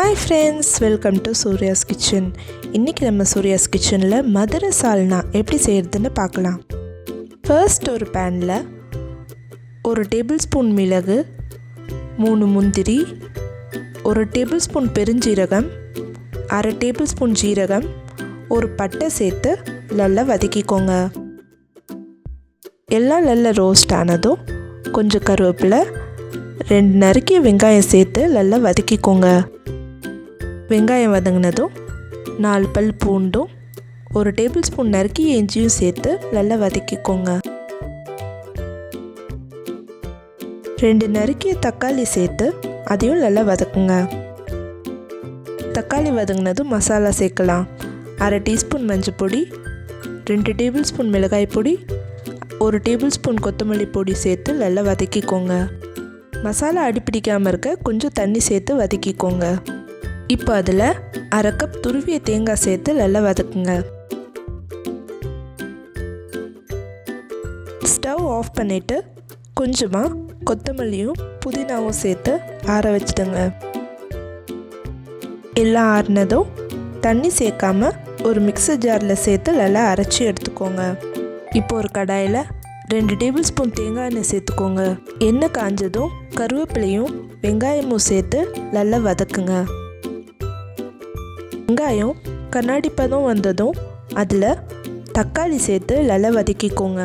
Hi friends, welcome to Surya's Kitchen. இன்னைக்கு நம்ம Surya's Kitchenல Madurai சால்னா எப்படி செய்யறதுன்னு பார்க்கலாம். ஃபர்ஸ்ட் ஒரு panல 1 டேபிள்ஸ்பூன் மிளகு, 3 முந்திரி, 1 டேபிள்ஸ்பூன் பெருஞ்சீரகம், 1/2 டேபிள்ஸ்பூன் ஜீரகம், ஒரு பட்டை சேர்த்து நல்லா வதக்கிக்கோங்க. எல்லாம் நல்லா ரோஸ்ட் ஆனதும் கொஞ்சம் கருவேப்பிலை, 2 நறுக்கிய வெங்காயம் சேர்த்து நல்லா வதக்கிக்கோங்க. வெங்காயம் வதங்கினதும் 4 பல் பூண்டும் 1 டேபிள்ஸ்பூன் நறுக்கிய இஞ்சியும் சேர்த்து நல்லா வதக்கிக்கோங்க. 2 நறுக்கிய தக்காளி சேர்த்து அதையும் நல்லா வதக்குங்க. தக்காளி வதங்கினதும் மசாலா சேர்க்கலாம். 1/2 டீஸ்பூன் மஞ்சள் பொடி, 2 டேபிள்ஸ்பூன் மிளகாய் பொடி, 1 டேபிள்ஸ்பூன் கொத்தமல்லி பொடி சேர்த்து நல்லா வதக்கிக்கோங்க. மசாலா அடிப்பிடிக்காமல் இருக்க கொஞ்சம் தண்ணி சேர்த்து வதக்கிக்கோங்க. இப்போ அதில் 1/2 கப் துருவிய தேங்காய் சேர்த்து நல்லா வதக்குங்க. ஸ்டவ் ஆஃப் பண்ணிவிட்டு கொஞ்சமாக கொத்தமல்லியும் புதினாவும் சேர்த்து ஆற வச்சுடுங்க. எல்லாம் ஆறினதும் தண்ணி சேர்க்காம ஒரு மிக்சர் ஜாரில் சேர்த்து நல்லா அரைச்சி எடுத்துக்கோங்க. இப்போ ஒரு கடாயில் 2 டேபிள்ஸ்பூன் தேங்காய் எண்ணெய் சேர்த்துக்கோங்க. எண்ணெய் காஞ்சதும் கருவேப்பிலையும் வெங்காயமும் சேர்த்து நல்லா வதக்குங்க. வெங்காயம் கண்ணாடி பதம் வந்ததும் அதில் தக்காளி சேர்த்து நல்லா வதக்கிக்கோங்க.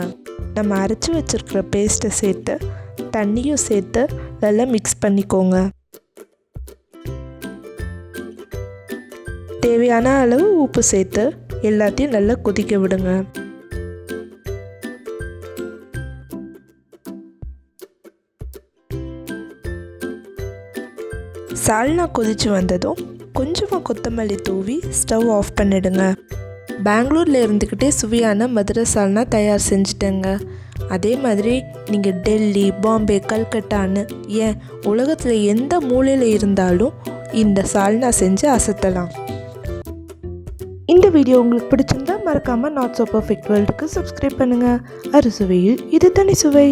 நம்ம அரைச்சி வச்சுருக்கிற பேஸ்ட்டை சேர்த்து தண்ணியும் சேர்த்து நல்லா மிக்ஸ் பண்ணிக்கோங்க. தேவையான அளவு உப்பு சேர்த்து எல்லாத்தையும் நல்லா கொதிக்க விடுங்க. சால்னா கொதித்து வந்ததும் கொஞ்சமாக கொத்தமல்லி தூவி ஸ்டவ் ஆஃப் பண்ணிடுங்க. பெங்களூரில் இருந்துக்கிட்டே சுவையான மதுரை சால்னா தயார் செஞ்சுட்டேங்க. அதே மாதிரி நீங்கள் டெல்லி, பாம்பே, கல்கட்டான்னு ஏன் உலகத்தில் எந்த மூலையில் இருந்தாலும் இந்த சால்னா செஞ்சு அசத்தலாம். இந்த வீடியோ உங்களுக்கு பிடிச்சிருந்தா மறக்காமல் நாட் ஸோ பர்ஃபெக்ட் வேர்ல்டுக்கு சப்ஸ்கிரைப் பண்ணுங்கள். அறுசுவையில் இது தனி சுவை.